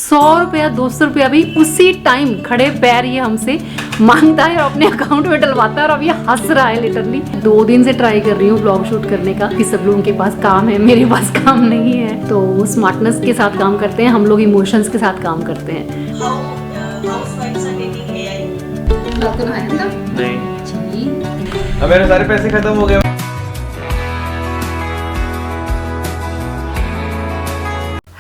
100 रुपया 200 रुपया भी उसी टाइम खड़े पैर ये हमसे मांगता है और अपने अकाउंट में डलवाता है और अब ये हंस रहा है लिटरली। 2 दिन से ट्राई कर रही हूँ ब्लॉग शूट करने का कि सब लोगों के पास काम है, मेरे पास काम नहीं है। तो वो स्मार्टनेस के साथ काम करते हैं, हम लोग इमोशंस के साथ काम करते हैं। नहीं, अब मेरे सारे पैसे खत्म हो गए।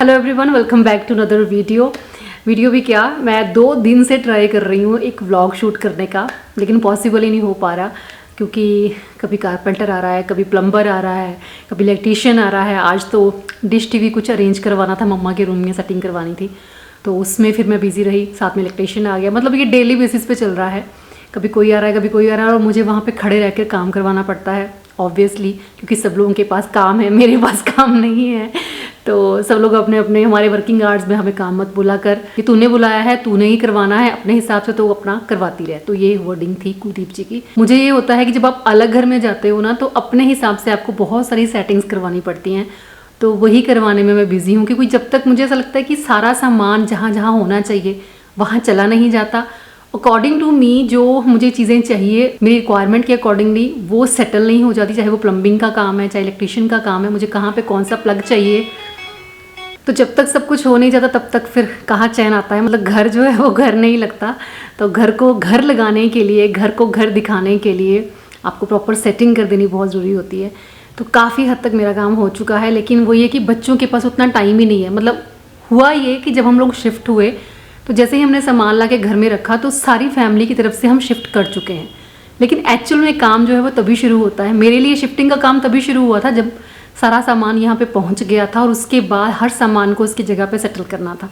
Hello everyone, welcome back to another video भी क्या, मैं 2 दिन से ट्राई कर रही हूँ एक व्लॉग शूट करने का, लेकिन पॉसिबल ही नहीं हो पा रहा क्योंकि कभी कारपेंटर आ रहा है, कभी प्लम्बर आ रहा है, कभी इलेक्ट्रीशियन आ रहा है। आज तो डिश टीवी कुछ अरेंज करवाना था, मम्मा के रूम में सेटिंग करवानी थी, तो उसमें फिर मैं बिज़ी रही। साथ में इलेक्ट्रीशियन आ गया, मतलब ये डेली बेसिस पे चल रहा है। कभी कोई आ रहा है, कभी कोई आ रहा है, और मुझे वहाँ पे खड़े रह कर काम करवाना पड़ता है ऑब्वियसली, क्योंकि सब लोगों के पास काम है, मेरे पास काम नहीं है। तो सब लोग अपने अपने हमारे वर्किंग आवर्स में हमें काम मत बुला कर कि तूने बुलाया है, तूने ही करवाना है, अपने हिसाब से तो अपना करवाती रहे। तो ये वर्डिंग थी कुलदीप जी की। मुझे ये होता है कि जब आप अलग घर में जाते हो ना, तो अपने हिसाब से आपको बहुत सारी सेटिंग्स करवानी पड़ती हैं, तो वही करवाने में मैं बिज़ी हूँ। क्योंकि जब तक मुझे ऐसा लगता है कि सारा सामान जहाँ जहाँ होना चाहिए वहाँ चला नहीं जाता, अकॉर्डिंग टू मी जो मुझे चीज़ें चाहिए मेरी रिक्वायरमेंट के अकॉर्डिंगली वो सेटल नहीं हो जाती। चाहे वो प्लम्बिंग का काम है, चाहे इलेक्ट्रीशियन का काम है, मुझे कहाँ पे कौन सा प्लग चाहिए, तो जब तक सब कुछ हो नहीं जाता तब तक फिर कहाँ चैन आता है। मतलब घर जो है वो घर नहीं लगता। तो घर को घर लगाने के लिए, घर को घर दिखाने के लिए आपको प्रॉपर सेटिंग कर देनी बहुत ज़रूरी होती है। तो काफ़ी हद तक मेरा काम हो चुका है, लेकिन वो ये कि बच्चों के पास उतना टाइम ही नहीं है। मतलब हुआ ये कि जब हम लोग शिफ्ट हुए तो जैसे ही हमने सामान ला के घर में रखा तो सारी फैमिली की तरफ से हम शिफ्ट कर चुके हैं, लेकिन एक्चुअल में काम जो है वो तभी शुरू होता है। मेरे लिए शिफ्टिंग का काम तभी शुरू हुआ था जब सारा सामान यहाँ पे पहुँच गया था, और उसके बाद हर सामान को उसकी जगह पे सेटल करना था।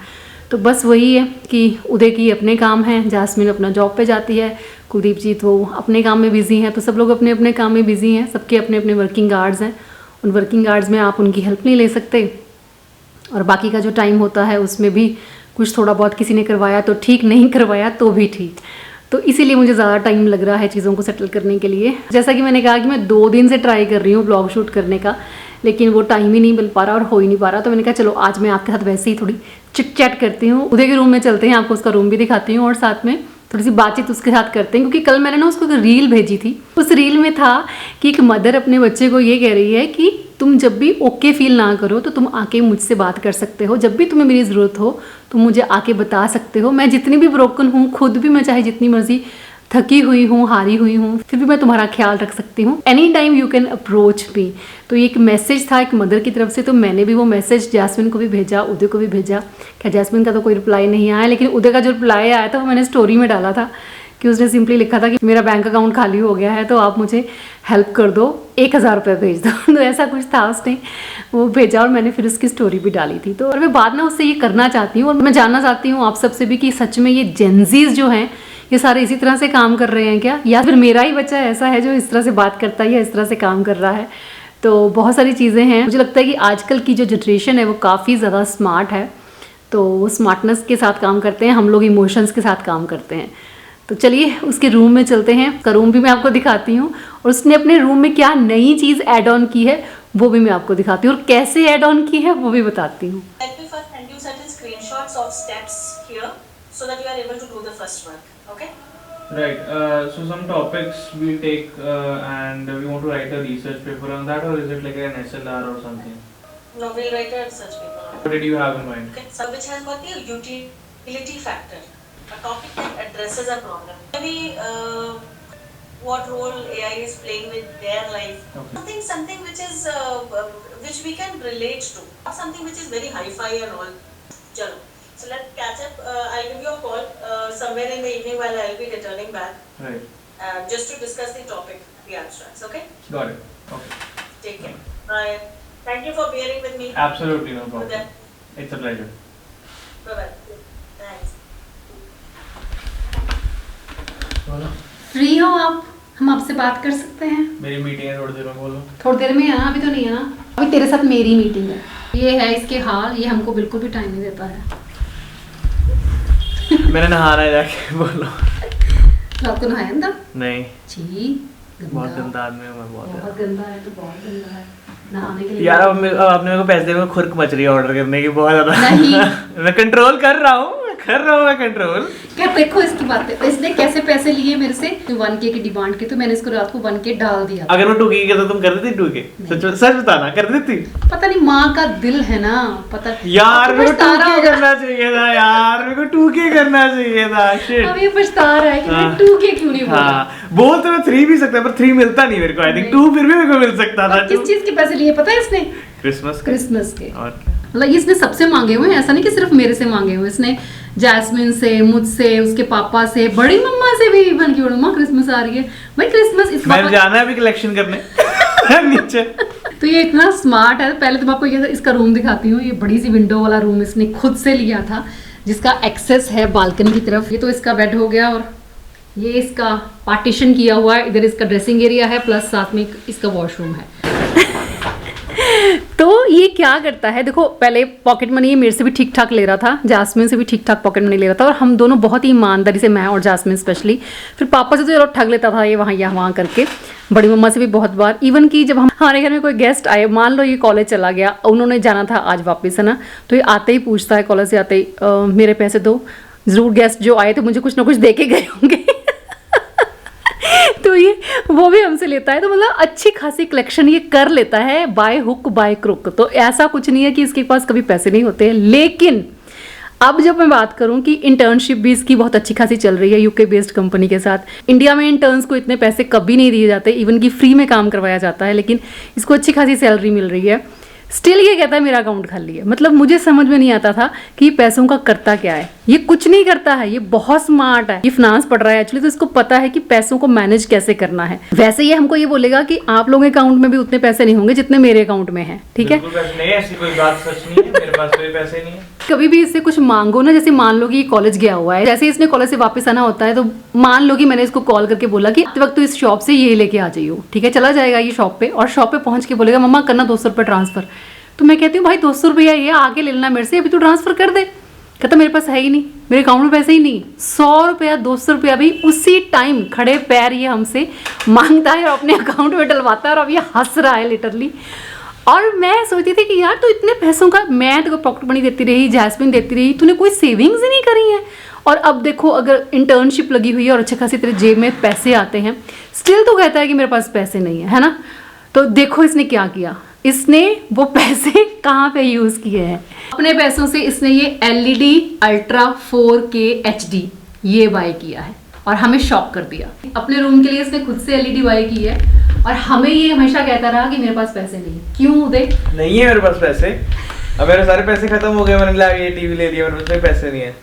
तो बस वही है कि उदय की अपने काम हैं, जासमीन अपना जॉब पे जाती है, कुलदीप जी तो अपने काम में बिज़ी हैं। तो सब लोग अपने अपने काम में बिज़ी हैं, सबके अपने अपने वर्किंग आवर्स हैं। उन वर्किंग आवर्स में आप उनकी हेल्प नहीं ले सकते, और बाकी का जो टाइम होता है उसमें भी कुछ थोड़ा बहुत किसी ने करवाया तो ठीक, नहीं करवाया तो भी ठीक। तो इसीलिए मुझे ज़्यादा टाइम लग रहा है चीज़ों को सेटल करने के लिए। जैसा कि मैंने कहा कि मैं 2 दिन से ट्राई कर रही हूँ ब्लॉग शूट करने का, लेकिन वो टाइम ही नहीं मिल पा रहा और हो ही नहीं पा रहा। तो मैंने कहा चलो आज मैं आपके साथ वैसे ही थोड़ी चिट चैट करती हूँ। उदय के रूम में चलते हैं, आपको उसका रूम भी दिखाती हूँ और साथ में थोड़ी सी बातचीत उसके साथ करते हैं। क्योंकि कल मैंने ना उसको एक रील भेजी थी, उस रील में था कि एक मदर अपने बच्चे को ये कह रही है कि तुम जब भी ओके फील ना करो तो तुम आके मुझसे बात कर सकते हो, जब भी तुम्हें मेरी ज़रूरत हो तुम मुझे आके बता सकते हो। मैं जितनी भी ब्रोकन हूँ, खुद भी मैं चाहे जितनी मर्जी थकी हुई हूँ, हारी हुई हूँ, फिर भी मैं तुम्हारा ख्याल रख सकती हूँ। Any time you can approach me. तो ये एक मैसेज था एक मदर की तरफ से। तो मैंने भी वो मैसेज जैस्मिन को भी भेजा, उदय को भी भेजा। क्या जैस्मिन का तो कोई रिप्लाई नहीं आया, लेकिन उदय का जो रिप्लाई आया था वो मैंने स्टोरी में डाला था कि उसने सिंपली लिखा था कि मेरा बैंक अकाउंट खाली हो गया है तो आप मुझे हेल्प कर दो, 1000 रुपये भेज दो। तो ऐसा कुछ था, उसने वो भेजा और मैंने फिर उसकी स्टोरी भी डाली थी। तो और मैं बाद में उससे ये करना चाहती हूँ, और मैं जानना चाहती हूँ आप सबसे भी कि सच में ये जेनजीज जो हैं ये सारे इसी तरह से काम कर रहे हैं क्या, या फिर मेरा ही बच्चा ऐसा है जो इस तरह से बात करता है या इस तरह से काम कर रहा है। तो बहुत सारी चीज़ें हैं। मुझे लगता है कि आजकल की जो जनरेशन है वो काफ़ी ज़्यादा स्मार्ट है, तो वो स्मार्टनेस के साथ काम करते हैं, हम लोग इमोशंस के साथ काम करते हैं। तो चलिए उसके रूम में चलते हैं। उसका रूम भी मैं आपको दिखाती हूँ, और उसने अपने रूम में क्या नई चीज़ ऐड ऑन की है वो भी मैं आपको दिखाती हूँ, और कैसे ऐड ऑन की है वो भी बताती हूँ। Right. So some topics we'll take and we want to write a research paper on that, or is it like an SLR or something? No, we'll write a research paper on it. What did you have in mind? Okay, so which has got the utility factor, a topic that addresses a problem. Maybe what role AI is playing with their life. Okay. Something which is which we can relate to, not something which is very hi-fi and all. Chalo. So let's catch up. I'll give you a call somewhere in the evening while I'll be returning back. Right. Just to discuss the topic, the abstracts. Okay? Got it. Okay. Take care. Bye. Thank you for bearing with me. Absolutely no problem. It's a pleasure. Bye-bye. Thanks. बोलो। Free हो आप? हम आपसे बात कर सकते हैं? मेरी मीटिंग है थोड़ी देर में, बोलो। थोड़ी देर में आना, अभी तो नहीं आना, अभी तेरे साथ मेरी मीटिंग है। ये है इसके हाल, ये हमको बिल्कुल भी टाइम नहीं देता है। मैंने नहाना है जाके, बोलो। रात को नहाया अंदर? नहीं छी, बहुत गंदा आदमी हूँ मैं, बहुत गंदा है तो बहुत गंदा है। नहाने के लिए। यार अब आपने मेरे को पैसे देने में खुरक मच रही है ऑर्डर करने की बहुत ज्यादा। नहीं। मैं कंट्रोल कर रहा हूँ मैं कंट्रोल। क्या देखो इसकी बातें, इसने कैसे पैसे लिए मेरे से 1K की डिमांड की, तो मैंने इसको रात को 1K डाल दिया। अगर मैं 2K की तो तुम कर देती 2K? सच बताना, कर देती? पता नहीं, माँ का दिल है ना, पता यार मेरे को पछता रहा 2K होगा। करना चाहिए था यार, मेरे को 2K करना चाहिए था। शिट। अब ये पछता रहा है कि मैं हाँ। 2K क्यों नहीं बोला। हाँ, बोल तो मैं 3 भी सकता पर 3 मिलता नहीं मेरे को। आई थिंक 2 फिर भी मेरे को मिल सकता था। और किस चीज के पैसे लिए पता है इसने? क्रिसमस के। और क्या? मतलब इसने सबसे मांगे हुए हैं, ऐसा नहीं कि सिर्फ मेरे से मांगे हुए। इसने जैस्मिन से, मुझसे, उसके पापा से, बड़ी मम्मा से भी इवन की मम्मा क्रिसमस आ रही है भाई, क्रिसमस इस मैंने जाना है अभी कलेक्शन करने नीचे। तो ये इतना स्मार्ट है। पहले तो मैं आपको ये इसका रूम दिखाती हूँ। ये बड़ी सी विंडो वाला रूम इसने खुद से लिया था, जिसका एक्सेस है बालकनी की तरफ। ये तो इसका बेड हो गया, और ये इसका पार्टीशन किया हुआ है। इधर इसका ड्रेसिंग एरिया है, प्लस साथ में इसका वॉशरूम है। तो ये क्या करता है, देखो पहले पॉकेट मनी ये मेरे से भी ठीक ठाक ले रहा था, जास्मिन से भी ठीक ठाक पॉकेट मनी ले रहा था, और हम दोनों बहुत ही ईमानदारी से, मैं और जास्मिन स्पेशली। फिर पापा से तो चलो ठग लेता था ये वहाँ यहाँ करके, बड़ी मम्मा से भी बहुत बार। इवन कि जब हम हमारे घर में कोई गेस्ट आए, मान लो ये कॉलेज चला गया, उन्होंने जाना था आज वापस, है ना, तो ये आते ही पूछता है कॉलेज से आते ही, मेरे पैसे दो। ज़रूर गेस्ट जो आए थे मुझे कुछ ना कुछ दे के गए होंगे। तो ये वो भी हमसे लेता है। तो मतलब अच्छी खासी कलेक्शन ये कर लेता है, बाय हुक बाय क्रुक। तो ऐसा कुछ नहीं है कि इसके पास कभी पैसे नहीं होते हैं। लेकिन अब जब मैं बात करूं कि इंटर्नशिप भी इसकी बहुत अच्छी खासी चल रही है यूके बेस्ड कंपनी के साथ। इंडिया में इंटर्न्स को इतने पैसे कभी नहीं दिए जाते, इवन कि फ्री में काम करवाया जाता है, लेकिन इसको अच्छी खासी सैलरी मिल रही है। स्टिल ये कहता है मेरा अकाउंट खाली है। मतलब मुझे समझ में नहीं आता था कि पैसों का करता क्या है। ये कुछ नहीं करता है, ये बहुत स्मार्ट है। ये फाइनेंस पढ़ रहा है एक्चुअली, तो इसको पता है कि पैसों को मैनेज कैसे करना है। वैसे ये हमको ये बोलेगा कि आप लोगों के अकाउंट में भी उतने पैसे नहीं होंगे जितने मेरे अकाउंट में है, ठीक है। बिल्कुल नहीं, ऐसी कोई बात सच नहीं है, मेरे पास कोई पैसे नहीं है। कभी भी इससे कुछ मांगो ना, जैसे मान लो कि ये कॉलेज गया हुआ है, जैसे इसने कॉलेज से वापस आना होता है, तो मान लो कि मैंने इसको कॉल करके बोला कि आते वक्त तो इस शॉप से ये लेके आ जाइयो, ठीक है। चला जाएगा ये शॉप पे, और शॉप पे पहुंच के बोलेगा मम्मा करना 200 रुपये ट्रांसफर। तो मैं कहती हूँ भाई 200 रुपया ये आके ले लेना मेरे से, अभी तो ट्रांसफर कर दे। कहता मेरे पास है ही नहीं, मेरे अकाउंट में पैसे ही नहीं। 100 रुपया 200 रुपया भी उसी टाइम खड़े पैर ये हमसे मांगता है और अपने अकाउंट में डलवाता है, और अब ये हंस रहा है लिटरली। और मैं सोचती थी कि यार तो इतने पैसों का, मैं तो पॉकेट मनी देती रही, जैस्मिन देती रही, तूने कोई सेविंग्स ही नहीं करी है। और अब देखो अगर इंटर्नशिप लगी हुई है और अच्छे खासी तेरे जेब में पैसे आते हैं, स्टिल तो कहता है कि मेरे पास पैसे नहीं है ना। तो देखो इसने क्या किया, इसने वो पैसे कहाँ पे यूज़ किए हैं। अपने पैसों से इसने ये LED अल्ट्रा 4K HD ये बाय किया है, और हमें शॉक कर दिया। अपने रूम के लिए इसने खुद से LED बाय की है, और हमें ये हमेशा कहता रहा कि मेरे पास पैसे नहीं है। क्यों उदय? नहीं है मेरे पास पैसे, अब मेरे सारे पैसे खत्म हो गए, मैंने ये टीवी ले लिया, मेरे पास पैसे नहीं है।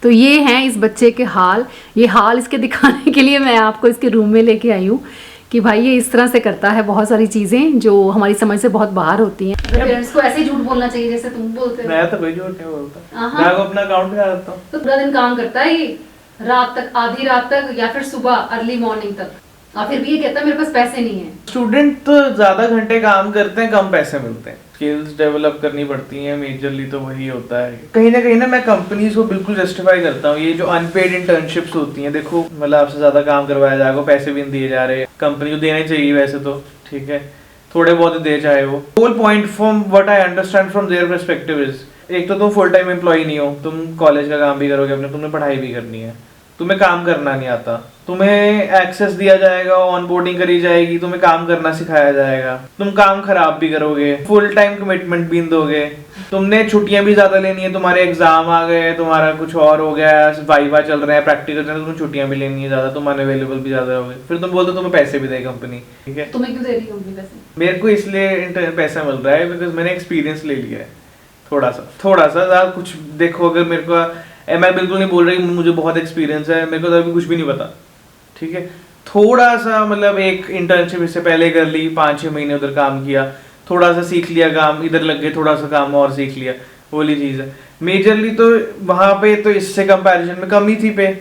तो ये हैं इस बच्चे के हाल। ये हाल इसके दिखाने के लिए मैं आपको इसके रूम में लेके आई हूँ कि भाई ये इस तरह से करता है बहुत सारी चीजें जो हमारी समझ से बहुत बाहर होती हैं। पेरेंट्स को ऐसे ही झूठ बोलना चाहिए जैसे तुम बोलते हो। मैं तो कोई झूठ नहीं बोलता, हाँ। मैं अपना अकाउंट दिखा देता हूँ। तो पूरा दिन काम करता है ये, रात तक, आधी रात तक, या फिर सुबह अर्ली मॉर्निंग तक, और फिर भी ये कहता है मेरे पास पैसे नहीं है। स्टूडेंट तो ज्यादा घंटे काम करते हैं, कम पैसे मिलते हैं। स्किल्स डेवलप करनी पड़ती हैं, मेजरली तो वही होता है। कहीं ना मैं कंपनीज को बिल्कुल जस्टिफाई करता हूँ। ये जो अनपेड इंटर्नशिप्स होती हैं, देखो मतलब आपसे ज्यादा काम करवाया जाएगा, पैसे भी नहीं दिए जा रहे, कंपनी को देने चाहिए वैसे तो, ठीक है, थोड़े बहुत दे चाहे वो। Whole point from what I understand from their perspective is, एक तो तुम फुल टाइम एम्प्लॉय नहीं हो, तुम कॉलेज का काम भी करोगे अपने, तुमने पढ़ाई भी करनी है, तुम्हें काम करना नहीं आता, तुम्हें एक्सेस दिया जाएगा, ऑनबोर्डिंग करी जाएगी, तुम्हें काम करना सिखाया जाएगा, तुम काम खराब भी करोगे, फुल टाइम कमिटमेंट भी दोगे, तुमने छुट्टियां भी ज्यादा लेनी है, तुम्हारे एग्जाम आ गए, तुम्हारा कुछ और हो गया, वाइवा चल रहा है, प्रैक्टिकल चल रहा है, तुम्हें छुट्टियां भी लेनी है ज्यादा, तुम अनअवेलेबल भी ज्यादा होगे, फिर तुम बोलते हो तुम्हें पैसे भी दे कंपनी, ठीक है। तुम्हें क्यों दे रही है कंपनी पैसे? मेरे को इसलिए पैसा मिल रहा है बिकॉज मैंने एक्सपीरियंस ले लिया है थोड़ा सा ज्यादा कुछ। देखो अगर मेरे को, मैं बिल्कुल नहीं बोल रही मुझे बहुत एक्सपीरियंस है, मेरे को तो अभी कुछ भी नहीं पता, ठीक है। थोड़ा सा मतलब एक इंटर्नशिप इससे पहले कर ली, 5-6 महीने उधर काम किया, थोड़ा सा सीख लिया काम, इधर लग गए, थोड़ा सा काम और सीख लिया, वो वाली चीज़ है। मेजरली तो वहाँ पे तो इससे कंपैरिजन में कम ही थी पे,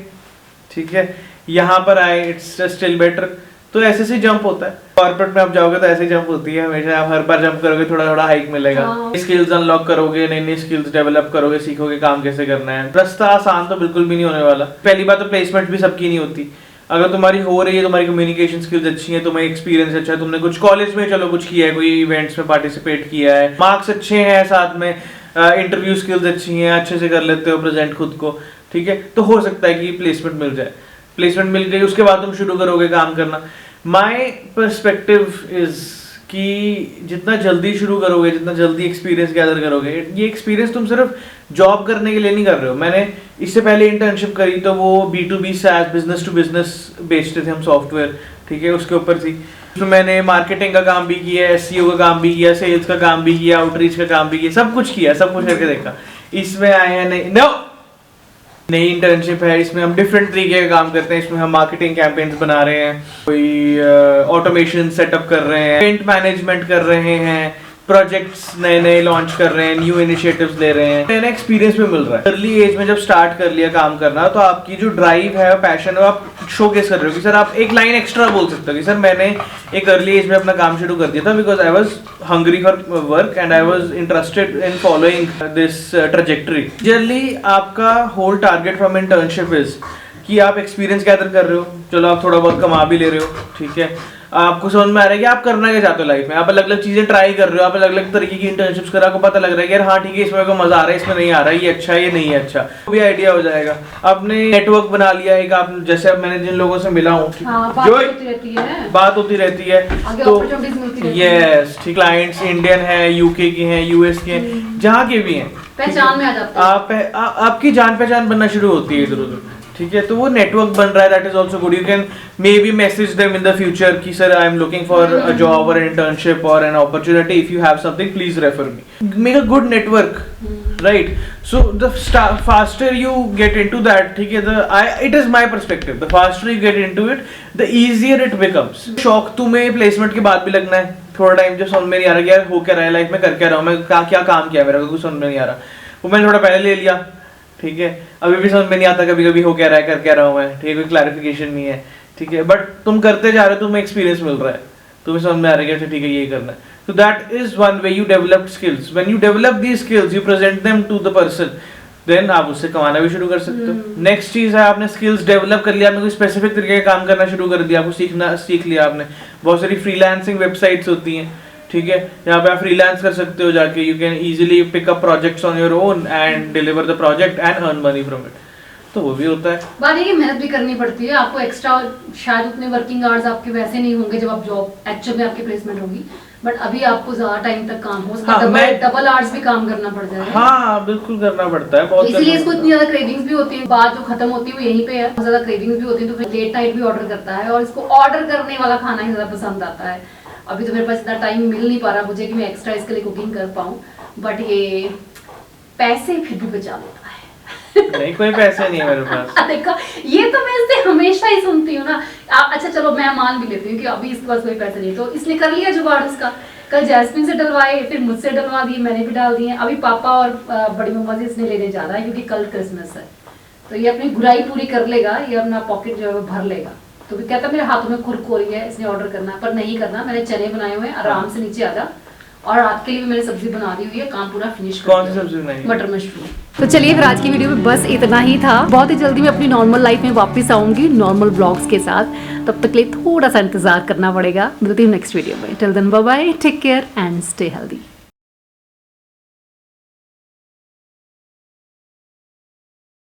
ठीक है। यहाँ पर आए इट्स स्टिल बेटर, तो ऐसे से जंप होता है। कॉर्पोरेट में आप जाओगे तो ऐसे जंप होती है हमेशा, आप हर बार जंप करोगे थोड़ा थोड़ा हाइक मिलेगा, स्किल्स अनलॉक करोगे, नई नई स्किल्स डेवलप करोगे, सीखोगे काम कैसे करना है। रास्ता आसान तो बिल्कुल भी नहीं होने वाला। पहली बात तो प्लेसमेंट भी सबकी नहीं होती, अगर तुम्हारी हो रही है, तुम्हारी कम्युनिकेशन स्किल्स अच्छी हैं, तुम्हें एक्सपीरियंस अच्छा है, तुमने कुछ कॉलेज में चलो कुछ किया है, कोई इवेंट्स में पार्टिसिपेट किया है, मार्क्स अच्छे हैं, साथ में इंटरव्यू स्किल्स अच्छी हैं, अच्छे से कर लेते हो प्रेजेंट खुद को, ठीक है, तो हो सकता है कि प्लेसमेंट मिल जाए। प्लेसमेंट मिल गई, उसके बाद तुम शुरू करोगे काम करना। माय पर्सपेक्टिव इज कि जितना जल्दी शुरू करोगे, जितना जल्दी एक्सपीरियंस गैदर करोगे, ये एक्सपीरियंस तुम सिर्फ जॉब करने के लिए नहीं कर रहे हो। मैंने इससे पहले इंटर्नशिप करी तो वो B2B SaaS business to business बेचते थे हम सॉफ्टवेयर, ठीक है, उसके ऊपर थी। उसमें मैंने मार्केटिंग का काम भी किया, SEO का काम भी किया, सेल्स का काम भी किया, आउटरीच का काम भी किया, सब कुछ किया, सब कुछ करके देखा। इसमें आए हैं नई इंटर्नशिप है, इसमें हम डिफरेंट तरीके का काम करते हैं। इसमें हम मार्केटिंग कैंपेन्स बना रहे हैं, कोई ऑटोमेशन सेटअप कर रहे हैं, इवेंट मैनेजमेंट कर रहे हैं, प्रोजेक्ट्स नए नए लॉन्च कर रहे हैं, न्यू इनिशिएटिव्स ले रहे हैं, नया नया एक्सपीरियंस भी मिल रहा है। अर्ली एज में जब स्टार्ट कर लिया काम करना, तो आपकी जो ड्राइव है, पैशन है, आप शोकेस कर रहे हो कि सर आप एक लाइन एक्स्ट्रा बोल सकते हो कि सर मैंने एक अर्ली एज में अपना काम शुरू कर दिया था because I was hungry for work and I was interested in following this trajectory. Generally आपका whole target from internship is कि आप एक्सपीरियंस गैदर कर रहे हो, चलो आप थोड़ा बहुत कमा भी ले रहे हो, ठीक है, आपको समझ में आ रहा है कि आप करना क्या चाहते हो लाइफ में, आप अलग अलग चीजें ट्राई कर रहे हो, आप अलग अलग तरीके की इंटर्नशिप्स कर, आपको पता लग रहा है कि यार हाँ ठीक है, इसमें को मजा आ रहा है, इसमें नहीं आ रहा है, ये अच्छा है, ये नहीं है अच्छा, वो भी आइडिया हो जाएगा। आपने नेटवर्क बना लिया एक, आप जैसे अब मैंने जिन लोगों से मिला हूँ, बात होती रहती है, तो यस ठीक, क्लाइंट्स इंडियन है, UK के हैं, US के हैं, जहाँ के भी हैं, पहचान में आ जाता है, आपकी जान पहचान बनना शुरू होती है इधर उधर, ठीक है, तो वो नेटवर्क बन रहा है, that is also good. You can maybe message them in the future कि sir I am looking for a job और इंटर्नशिप और an opportunity, if you have something please refer me, make a good network, right. So the faster you get into that, ठीक है, it is my perspective, the faster you get into it the easier it becomes. शौक तुम्हें placement के बाद भी लगना है, थोड़ा टाइम जब समझ में नहीं आ रहा कि यार हो क्या रहा है लाइफ में, कर क्या रहा हूँ मैं, क्या काम किया मेरा, कुछ समझ में नहीं आ रहा, वो मैंने थोड़ा पहले ले लिया, ठीक है, अभी भी समझ में नहीं आता कभी कभी हो क्या रहा है, कर क्या रहा हूँ मैं, ठीक है, कोई क्लैरिफिकेशन नहीं है, ठीक है, बट तुम करते जा रहे हो, तुम्हें एक्सपीरियंस मिल रहा है, तुम्हें समझ में आ रहा है कि अच्छा ठीक है ये करना है, तो that is one way you develop skills. When you develop these skills, you present them to the person, then आप उससे कमाना भी शुरू कर सकते हो। नेक्स्ट चीज है, आपने स्किल्स डेवलप कर लिया, आपने कोई स्पेसिफिक तरीके का काम करना शुरू कर दिया, आपको सीख लिया आपने, बहुत सारी फ्रीलांसिंग वेबसाइट्स होती हैं, ठीक है, यहाँ पे आप फ्रीलांस कर सकते हो जाके, you can easily pick up projects on your own and deliver the project and earn money from it, तो वो भी होता है। बात ये कि मेहनत भी करनी पड़ती है आपको, एक्स्ट्रा शायद उतने वर्किंग आवर्स आपके वैसे नहीं होंगे जब आप जॉब एक्चुअल में आपकी प्लेसमेंट होगी, बट अभी आपको ज्यादा टाइम तक काम हो, उसका डबल आवर्स भी काम करना पड़ जाएगा। हाँ बिल्कुल करना पड़ता है, बहुत इसलिए इसको इतनी ज्यादा क्रेविंग्स भी होती है, बात जो खत्म होती है वो यहीं पे है, बहुत ज्यादा क्रेविंग्स भी होती है, तो फिर लेट नाइट भी ऑर्डर करता है और इसको ऑर्डर करने वाला खाना ही ज्यादा पसंद आता है। अभी तो मेरे पास इतना टाइम मिल नहीं पा रहा मुझे कि मैं एक्स्ट्रा इसके लिए कुकिंग कर पाऊँ, बट ये पैसे फिर भी बचा लेता है। नहीं कोई पैसे नहीं है मेरे पास। देखा, ये तो मैं इससे हमेशा ही सुनती हूँ ना। अच्छा चलो मैं मान भी लेती हूँ कि अभी इसके पास कोई पैसे नहीं, तो इसने कर लिया जुगाड़ उसका, कल जैस्मिन से डलवाए, फिर मुझसे डलवा दिए, मैंने भी डाल दिए, अभी पापा और बड़ी मम्मा से इसने लेने जा रहा है क्योंकि कल क्रिसमस है, तो ये अपनी बुराई पूरी कर लेगा, ये अपना पॉकेट जो है वो भर लेगा। तो भी कहता मेरे हाथों में खुरक हो रही है, इसने ऑर्डर करना है, पर नहीं करना, मैंने चने बनाए हुए हैं, आराम से नीचे आ जा, और रात के लिए भी मैंने सब्जी बना दी हुई है, काम पूरा फिनिश कर। कौन सी सब्जी बनाई? मटर मशरूम। तो चलिए फिर आज की वीडियो में बस इतना ही था, बहुत ही जल्दी मैं अपनी नॉर्मल लाइफ में वापस आऊंगी नॉर्मल ब्लॉग्स के साथ, तब तक के लिए थोड़ा सा इंतजार करना पड़ेगा। मिलती हूँ नेक्स्ट वीडियो में, till then bye bye, take care and stay healthy.